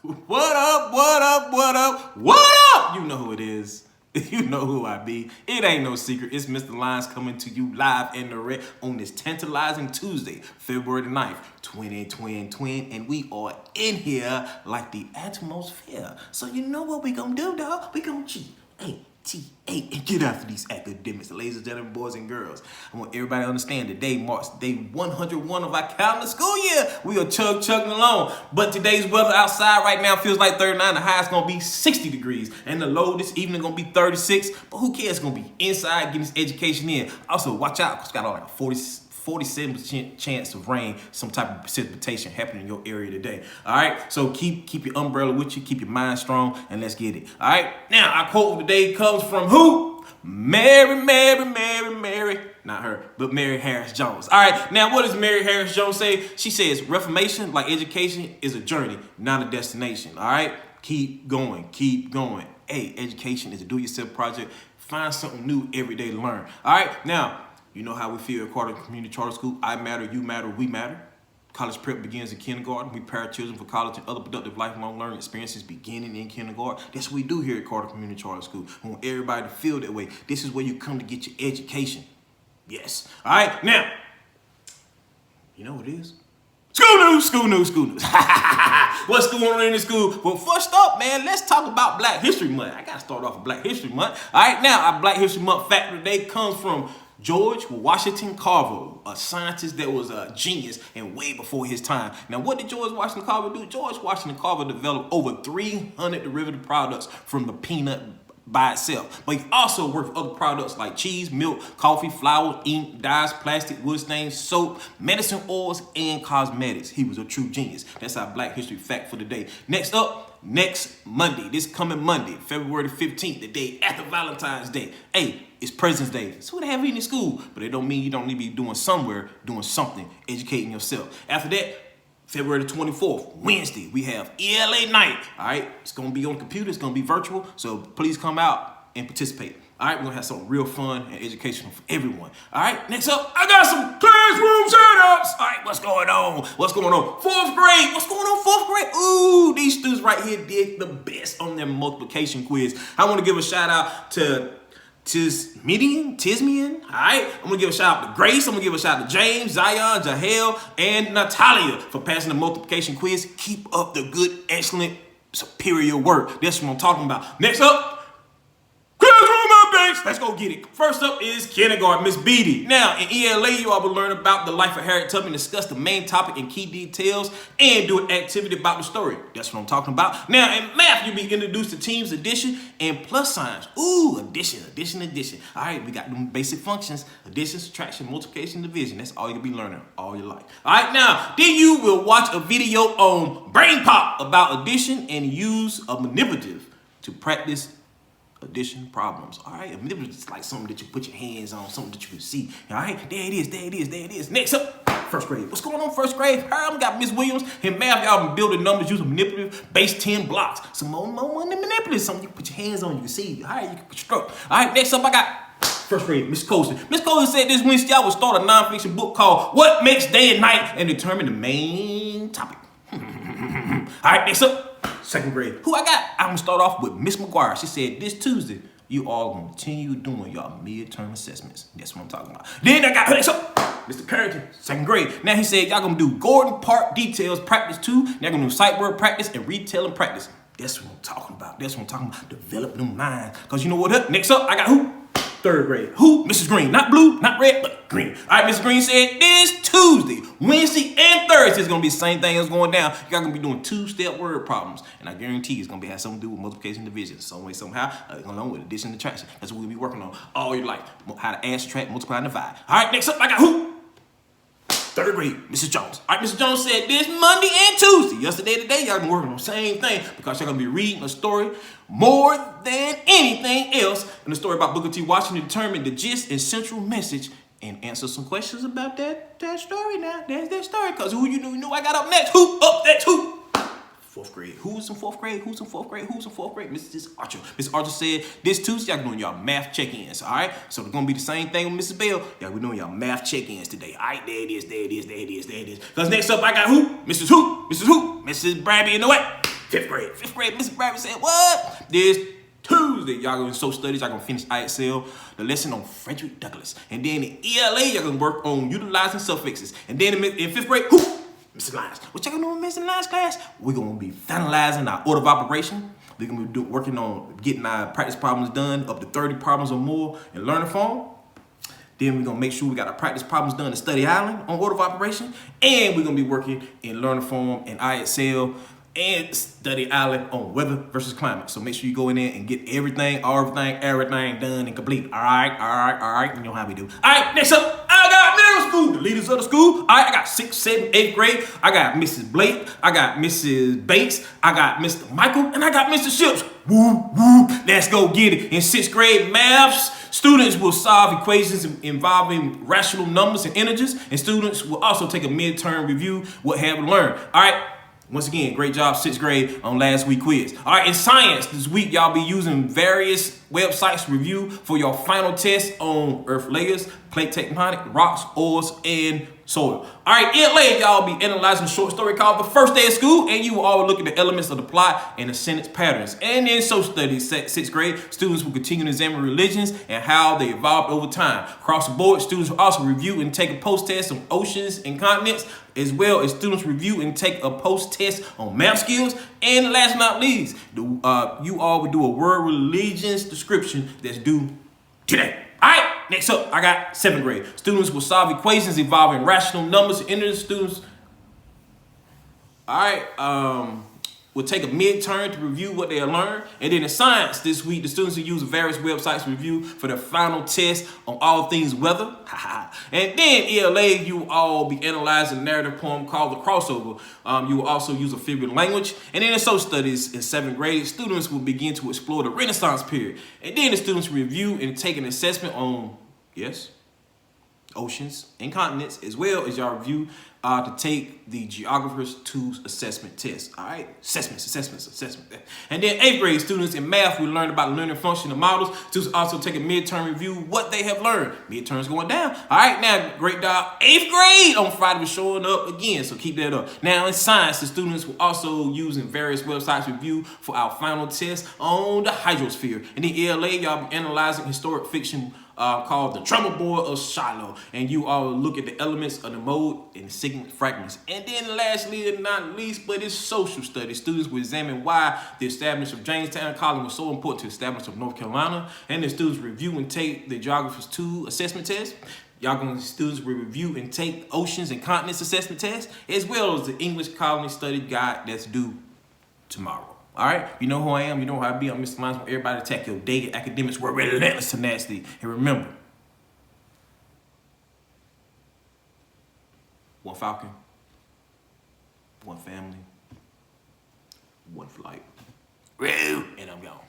What up, what up, what up, what up? You know who it is. You know who I be. It ain't no secret. It's Mr. Lines coming to you live and direct on this tantalizing Tuesday, February the 9th, 2020. And we are in here like the atmosphere. So you know what we gonna do, dog? We gonna cheat. and get after these academics, ladies and gentlemen, boys and girls. I want everybody to understand today marks day 101 of our calendar school year. We are chugging along. But today's weather outside right now feels like 39. The high is going to be 60 degrees. And the low this evening going to be 36. But who cares? It's going to be inside getting this education in. Also, watch out because it's got like a 47% chance of rain, some type of precipitation happening in your area today. All right, so keep your umbrella with you, keep your mind strong, and let's get it. All right, now our quote of the day comes from who? Mary, not her, but Mary Harris Jones. All right, now what does Mary Harris Jones say? She says, Reformation, like education, is a journey, not a destination. All right, keep going. Hey, education is a do-yourself project. Find something new every day to learn. All right, now, you know how we feel at Carver Community Charter School. I matter, you matter, we matter. College prep begins in kindergarten. We prepare children for college and other productive lifelong learning experiences beginning in kindergarten. That's what we do here at Carver Community Charter School. We want everybody to feel that way. This is where you come to get your education. Yes. All right, now, you know what it is? School news. What's going on in the school? Well, first up, man, let's talk about Black History Month. I got to start off with Black History Month. All right, now, our Black History Month fact today comes from George Washington Carver, a scientist that was a genius and way before his time. Now, what did George Washington Carver do? George Washington Carver developed over 300 derivative products from the peanut by itself. But he also worked with other products like cheese, milk, coffee, flour, ink, dyes, plastic, wood stains, soap, medicine oils, and cosmetics. He was a true genius. That's our Black History fact for the day. Next up, next Monday, this coming Monday, February the 15th, the day after Valentine's Day. Hey, it's President's Day. So what they have in school, but it don't mean you don't need to be doing something, educating yourself. After that, February the 24th, Wednesday, we have ELA night. All right, it's gonna be on the computer, it's gonna be virtual, so please come out and participate. All right, we're gonna have something real fun and educational for everyone. All right, next up, I got some classroom setups. All right, what's going on? Fourth grade, what's going on, fourth grade? Ooh, these students right here did the best on their multiplication quiz. I wanna give a shout out to Tismian, all right? I'm gonna give a shout out to Grace. I'm gonna give a shout out to James, Zion, Jahel, and Natalia for passing the multiplication quiz. Keep up the good, excellent, superior work. That's what I'm talking about. Next up, classroom updates. Let's go get it. First up is kindergarten, Miss Beatty. Now, in ELA, you all will learn about the life of Harriet Tubman, discuss the main topic and key details, and do an activity about the story. That's what I'm talking about. Now, in math, you'll be introduced to teams, addition, and plus signs. Ooh, addition. All right, we got them basic functions, addition, subtraction, multiplication, division. That's all you'll be learning all your life. All right, now, then you will watch a video on Brain Pop about addition and use a manipulative to practice addition problems. All right, it's like something that you put your hands on, something that you can see. All right, there it is. Next up, first grade. What's going on, first grade? We got Miss Williams. In math, y'all been building numbers using manipulative base 10 blocks. Some more manipulative, something you can put your hands on, you can see. All right, you can construct. All right, next up, I got first grade, Miss Colson. Miss Colson said this Wednesday I will start a nonfiction book called What Makes Day and Night and determine the main topic. All right, next up, second grade. Who I got? I'm gonna start off with Miss McGuire. She said this Tuesday, you all gonna continue doing your midterm assessments. That's what I'm talking about. Then I got Mr. Carrington, second grade. Now he said y'all gonna do Gordon Park details practice 2. Now gonna do sight word practice and retailing practice. That's what I'm talking about. Develop them minds. Cause you know what? Next up, I got who? Third grade. Who? Mrs. Green. Not blue, not red, but green. All right, Mrs. Green said this Tuesday, Wednesday, and Thursday is going to be the same thing that's going down. You're going to be doing 2-step word problems. And I guarantee it's going to have something to do with multiplication and division. Some way, somehow, along with addition and subtraction. That's what we'll be working on all your life. How to add, subtract, multiply, and divide. All right, next up, I got who? Third grade, Mrs. Jones. All right, Mrs. Jones said this Monday and Tuesday. Yesterday, today, y'all been working on the same thing because y'all gonna be reading a story more than anything else. And the story about Booker T. Washington determined the gist and central message and answer some questions about that story now. There's that story. Because who you know I got up next? Who up next? Who? Fourth grade. Who's in fourth grade? Mrs. Archer. Mrs. Archer said this Tuesday, y'all doing y'all math check-ins, all right? So it's gonna be the same thing with Mrs. Bell. Y'all we doing y'all math check-ins today. All right, there it is. Because next up, I got who? Mrs. Who? Mrs. Brabby in the way. Fifth grade, Mr. Bradley said, what? This Tuesday, y'all gonna social studies, y'all gonna finish IXL, the lesson on Frederick Douglass. And then in ELA, y'all gonna work on utilizing suffixes. And then in fifth grade, Mr. Lyons. What y'all gonna do in Mr. Lyons class? We're gonna be finalizing our order of operation. We're gonna be working on getting our practice problems done, up to 30 problems or more in learning form. Then we're gonna make sure we got our practice problems done in Study Island on order of operation. And we're gonna be working in learning form and IXL and Study Island on weather versus climate. So make sure you go in there and get everything done and complete. All right. You know how we do. All right, next up, I got middle school, the leaders of the school. All right, I got 6th, 7th, 8th grade. I got Mrs. Blake, I got Mrs. Bates, I got Mr. Michael, and I got Mr. Ships. Woo, let's go get it. In 6th grade maths, students will solve equations involving rational numbers and integers, and students will also take a midterm review what have learned. All right. Once again, great job, 6th grade on last week quiz. All right, in science, this week, y'all be using various websites to review for your final test on earth layers, plate tectonic, rocks, ores, and soil. All right, in LA, y'all be analyzing a short story called The First Day of School, and you will all look at the elements of the plot and the sentence patterns. And in social studies, 6th grade, students will continue to examine religions and how they evolved over time. Across the board, students will also review and take a post-test on oceans and continents, as well as students review and take a post-test on math skills. And last but not least, you all will do a word religions description that's due today. All right, next up, I got 7th grade. Students will solve equations involving rational numbers and integers. Students, all right, will take a midterm to review what they have learned. And then in science this week, the students will use various websites to review for their final test on all things weather. And then ELA, you will all be analyzing a narrative poem called The Crossover. You will also use a figurative language. And then in social studies in 7th grade, students will begin to explore the Renaissance period. And then the students review and take an assessment on, yes, oceans and continents, as well as y'all review to take the Geographer's Tools assessment test. All right, assessment. And then 8th grade students in math will learn about learning function and models. Students also take a midterm review what they have learned. Midterms going down. All right, now great job. 8th grade on Friday was showing up again, so keep that up. Now in science, the students will also using various websites to review for our final test on the hydrosphere. And then ELA, y'all be analyzing historic fiction called The Drummer Boy of Shiloh. And you all look at the elements of the mode and segment fragments. And then lastly and not least, but it's social studies. Students will examine why the establishment of Jamestown College was so important to the establishment of North Carolina. And the students review and take the Geographer's Tools assessment test. Students will review and take oceans and continents assessment test, as well as the English Colony Study Guide that's due tomorrow. All right, you know who I am, you know how I be. I'm Mr. Lyons, where everybody attack your daily academics with relentless tenacity. And remember, one falcon, one family, one flight. And I'm gone.